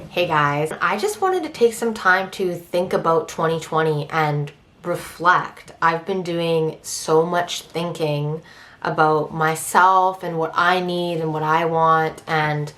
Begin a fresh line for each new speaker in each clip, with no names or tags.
Hey guys, I just wanted to take some time to think about 2020 and reflect. I've been doing so much thinking about myself and what I need and what I want, and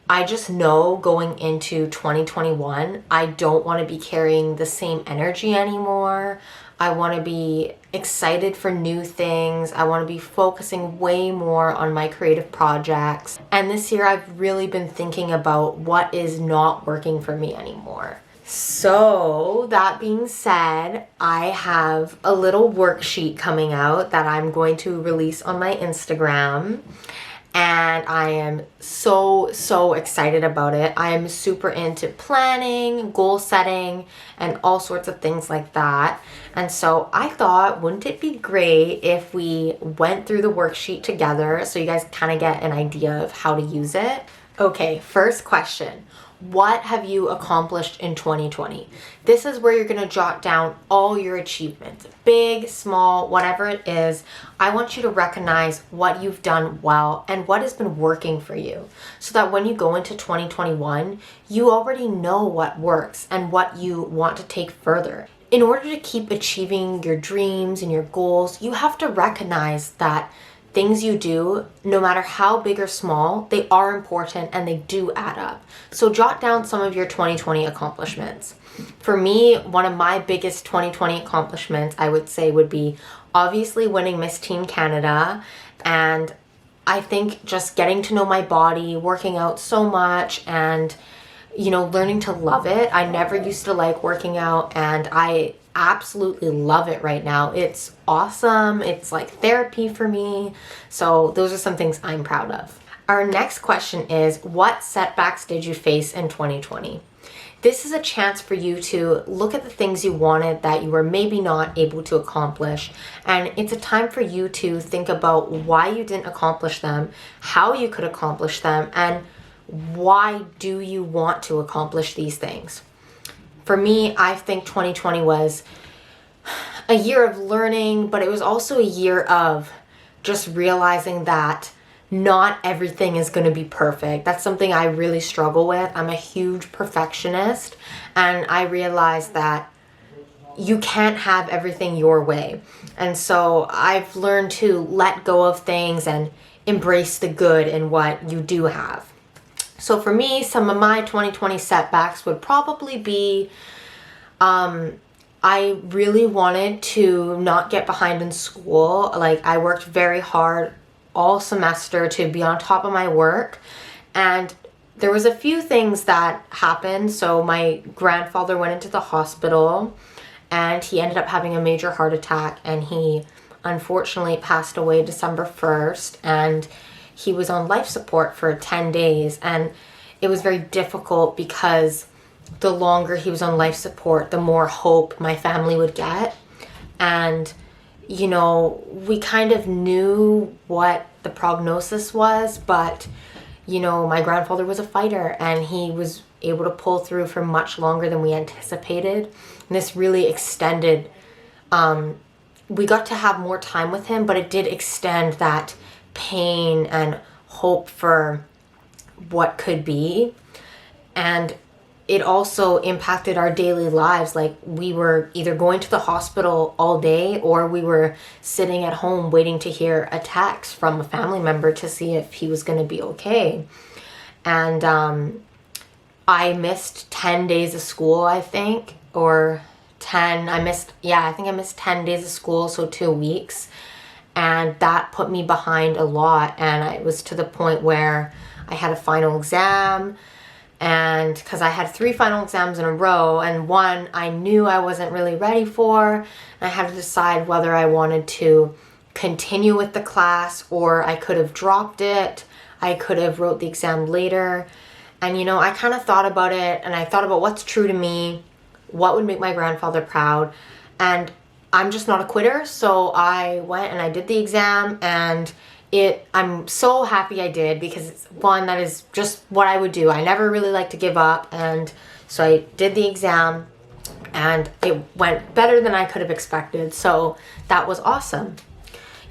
I just know going into 2021, I don't want to be carrying the same energy anymore. I want to be excited for new things. I want to be focusing way more on my creative projects. And this year, I've really been thinking about what is not working for me anymore. So, that being said, I have a little worksheet coming out that I'm going to release on my Instagram. And I am so excited about it. I am super into planning, goal setting, and all sorts of things like that. And so I thought, wouldn't it be great if we went through the worksheet together so you guys kind of get an idea of how to use it? Okay, first question. What have you accomplished in 2020? This is where you're going to jot down all your achievements, big, small, whatever it is. I want you to recognize what you've done well and what has been working for you so that when you go into 2021, you already know what works and what you want to take further. In order to keep achieving your dreams and your goals, you have to recognize that things you do, no matter how big or small, they are important and they do add up. So jot down some of your 2020 accomplishments. For me, one of my biggest 2020 accomplishments, I would say, would be obviously winning Miss Teen Canada. And I think just getting to know my body, working out so much, and learning to love it. I never used to like working out, and I absolutely love it right now. It's awesome. It's like therapy for me. So those are some things I'm proud of. Our next question is, what setbacks did you face in 2020? This is a chance for you to look at the things you wanted that you were maybe not able to accomplish. And it's a time for you to think about why you didn't accomplish them, how you could accomplish them, and why do you want to accomplish these things? For me, I think 2020 was a year of learning, but it was also a year of just realizing that not everything is going to be perfect. That's something I really struggle with. I'm a huge perfectionist, and I realized that you can't have everything your way. And so I've learned to let go of things and embrace the good in what you do have. So for me, some of my 2020 setbacks would probably be, I really wanted to not get behind in school. Like, I worked very hard all semester to be on top of my work. And there was a few things that happened. So my grandfather went into the hospital and he ended up having a major heart attack, and he unfortunately passed away December 1st. And he was on life support for 10 days, and it was very difficult because the longer he was on life support, the more hope my family would get. And, we kind of knew what the prognosis was, but, my grandfather was a fighter and he was able to pull through for much longer than we anticipated. And this really extended, we got to have more time with him, but it did extend that pain and hope for what could be. And it also impacted our daily lives. Like, we were either going to the hospital all day or we were sitting at home waiting to hear a text from a family member to see if he was going to be okay. And I missed 10 days of school, I think, or 10. I think I missed 10 days of school, so 2 weeks. And that put me behind a lot. And it was to the point where I had a final exam, and because I had 3 final exams in a row, and one I knew I wasn't really ready for, and I had to decide whether I wanted to continue with the class or I could have dropped it. I could have wrote the exam later. And I kind of thought about it, and I thought about what's true to me, what would make my grandfather proud, and I'm just not a quitter. So I went and I did the exam, and I'm so happy I did, because it's one that is just what I would do. I never really like to give up, and so I did the exam and it went better than I could have expected. So that was awesome.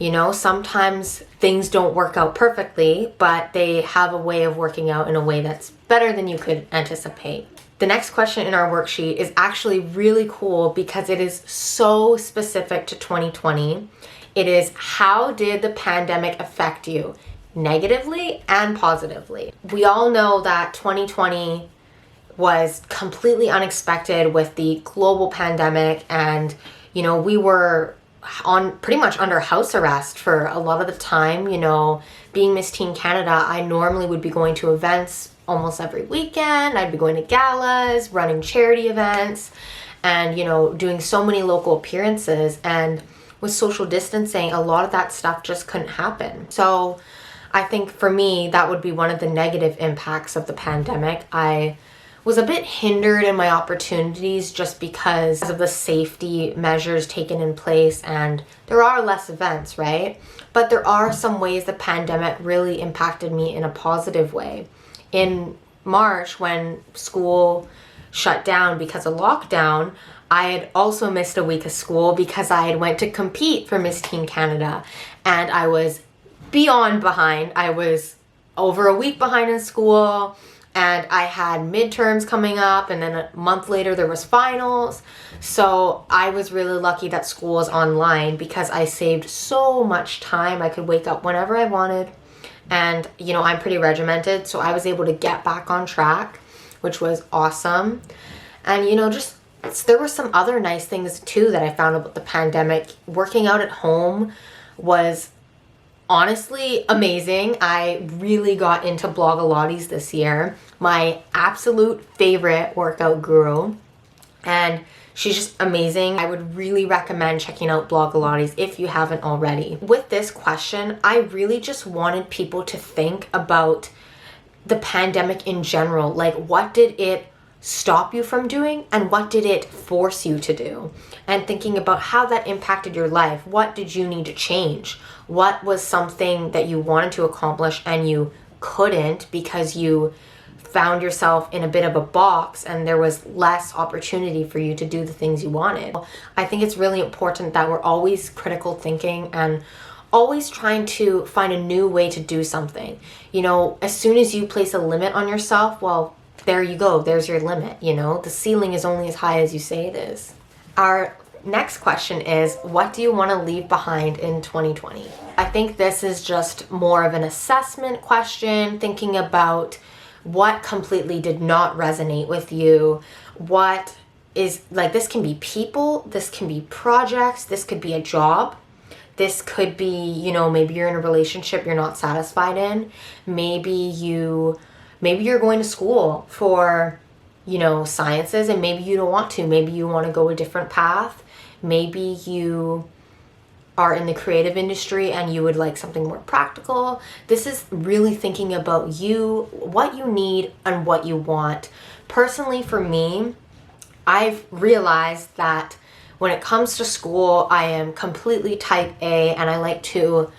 You know, sometimes things don't work out perfectly, but they have a way of working out in a way that's better than you could anticipate. The next question in our worksheet is actually really cool because it is so specific to 2020. It is, how did the pandemic affect you? Negatively and positively. We all know that 2020 was completely unexpected with the global pandemic, and you know, we were on pretty much under house arrest for a lot of the time. You know, being Miss Teen Canada, I normally would be going to events almost every weekend. I'd be going to galas, running charity events, and you know, doing so many local appearances. And with social distancing, a lot of that stuff just couldn't happen. So I think for me, that would be one of the negative impacts of the pandemic. I was a bit hindered in my opportunities just because of the safety measures taken in place, and there are less events, right? But there are some ways the pandemic really impacted me in a positive way. In March, when school shut down because of lockdown, I had also missed a week of school because I had went to compete for Miss Teen Canada, and I was beyond behind. I was over a week behind in school, and I had midterms coming up, and then a month later there was finals. So I was really lucky that school was online because I saved so much time. I could wake up whenever I wanted, and you know, I'm pretty regimented, so I was able to get back on track, which was awesome. And you know, just there were some other nice things too that I found about the pandemic. Working out at home was honestly amazing. I really got into Blogilates this year, my absolute favorite workout guru, and she's just amazing. I would really recommend checking out Blogilates if you haven't already. With this question, I really just wanted people to think about the pandemic in general. Like, what did it stop you from doing, and what did it force you to do? And thinking about how that impacted your life. What did you need to change? What was something that you wanted to accomplish and you couldn't because you found yourself in a bit of a box and there was less opportunity for you to do the things you wanted? I think it's really important that we're always critical thinking and always trying to find a new way to do something. You know, as soon as you place a limit on yourself, well, there you go, there's your limit. You know, the ceiling is only as high as you say it is. Our next question is, what do you want to leave behind in 2020? I think this is just more of an assessment question, thinking about what completely did not resonate with you. What is, like, this can be people, this can be projects, this could be a job. This could be, you know, maybe you're in a relationship you're not satisfied in. Maybe you're going to school for, you know, sciences, and maybe you don't want to. Maybe you want to go a different path. Maybe you are in the creative industry and you would like something more practical. This is really thinking about you, what you need and what you want. Personally, for me, I've realized that when it comes to school, I am completely type A, and I like to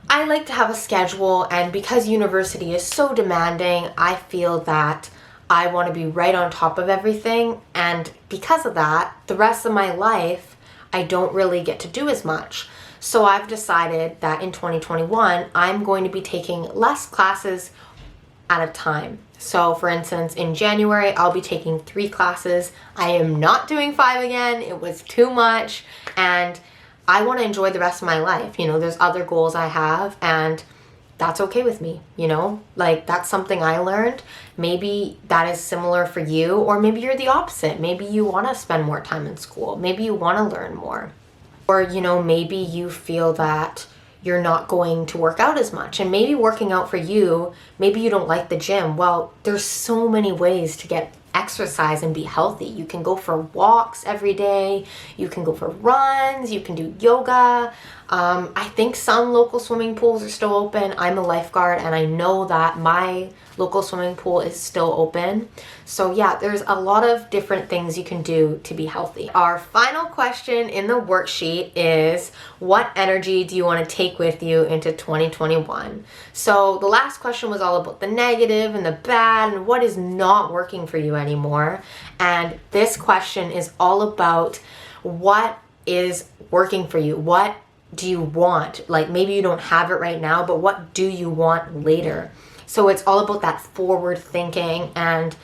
have a schedule, and because university is so demanding, I feel that I want to be right on top of everything, and because of that, the rest of my life, I don't really get to do as much. So I've decided that in 2021, I'm going to be taking less classes at a time. So for instance, in January, I'll be taking 3 classes. I am not doing 5 again. It was too much, and I want to enjoy the rest of my life. You know, there's other goals I have, and that's okay with me, you know? Like, that's something I learned. Maybe that is similar for you, or maybe you're the opposite. Maybe you want to spend more time in school. Maybe you want to learn more. Or, you know, maybe you feel that you're not going to work out as much, and maybe working out for you, maybe you don't like the gym. Well, there's so many ways to get exercise and be healthy. You can go for walks every day, you can go for runs, you can do yoga. I think some local swimming pools are still open. I'm a lifeguard, and I know that my local swimming pool is still open. So yeah, there's a lot of different things you can do to be healthy. Our final question in the worksheet is, what energy do you want to take with you into 2021? So the last question was all about the negative and the bad and what is not working for you anymore. And this question is all about what is working for you. What do you want? Like, maybe you don't have it right now, but what do you want later? So it's all about that forward thinking. And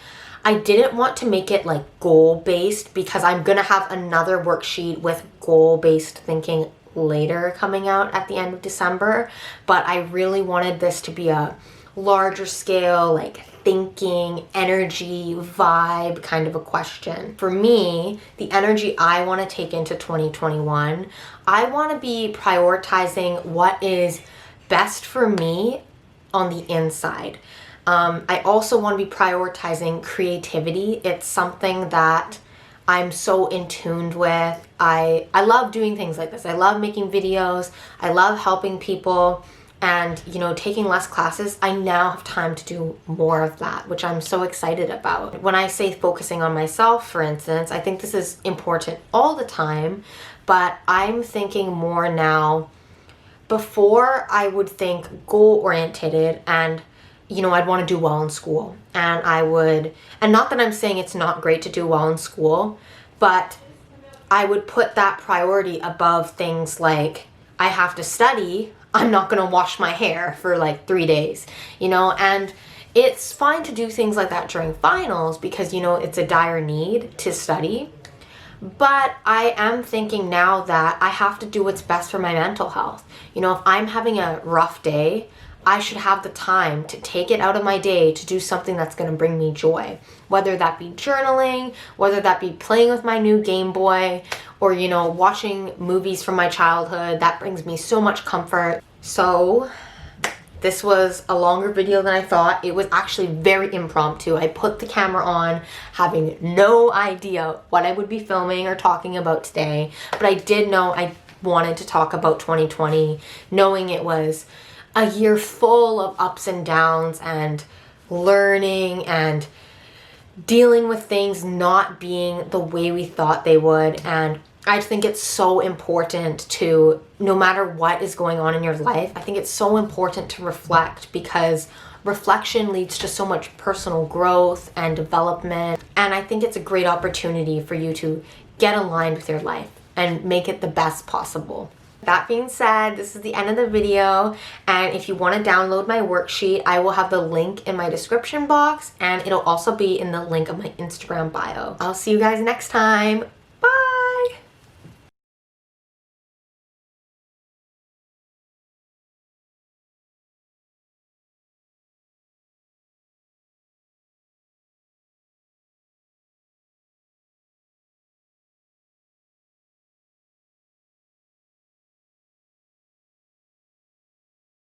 I didn't want to make it like goal-based, because I'm gonna have another worksheet with goal-based thinking later coming out at the end of December. But I really wanted this to be a larger scale, like thinking, energy, vibe kind of a question. For me, the energy I want to take into 2021, I want to be prioritizing what is best for me on the inside. I also want to be prioritizing creativity. It's something that I'm so in tune with. I love doing things like this. I love making videos. I love helping people. And, you know, taking less classes, I now have time to do more of that, which I'm so excited about. When I say focusing on myself, for instance, I think this is important all the time, but I'm thinking more now. Before, I would think goal-oriented, and, you know, I'd want to do well in school. And not that I'm saying it's not great to do well in school, but I would put that priority above things like, I have to study, I'm not going to wash my hair for like 3 days, you know. And it's fine to do things like that during finals, because, you know, it's a dire need to study. But I am thinking now that I have to do what's best for my mental health. You know, if I'm having a rough day, I should have the time to take it out of my day to do something that's going to bring me joy. Whether that be journaling, whether that be playing with my new Game Boy, or, you know, watching movies from my childhood. That brings me so much comfort. So this was a longer video than I thought. It was actually very impromptu. I put the camera on having no idea what I would be filming or talking about today, but I did know I wanted to talk about 2020, knowing it was a year full of ups and downs and learning and dealing with things not being the way we thought they would. And I think it's so important to, no matter what is going on in your life, I think it's so important to reflect, because reflection leads to so much personal growth and development. And I think it's a great opportunity for you to get aligned with your life and make it the best possible. That being said, this is the end of the video, and if you want to download my worksheet, I will have the link in my description box, and it'll also be in the link of my Instagram bio. I'll see you guys next time.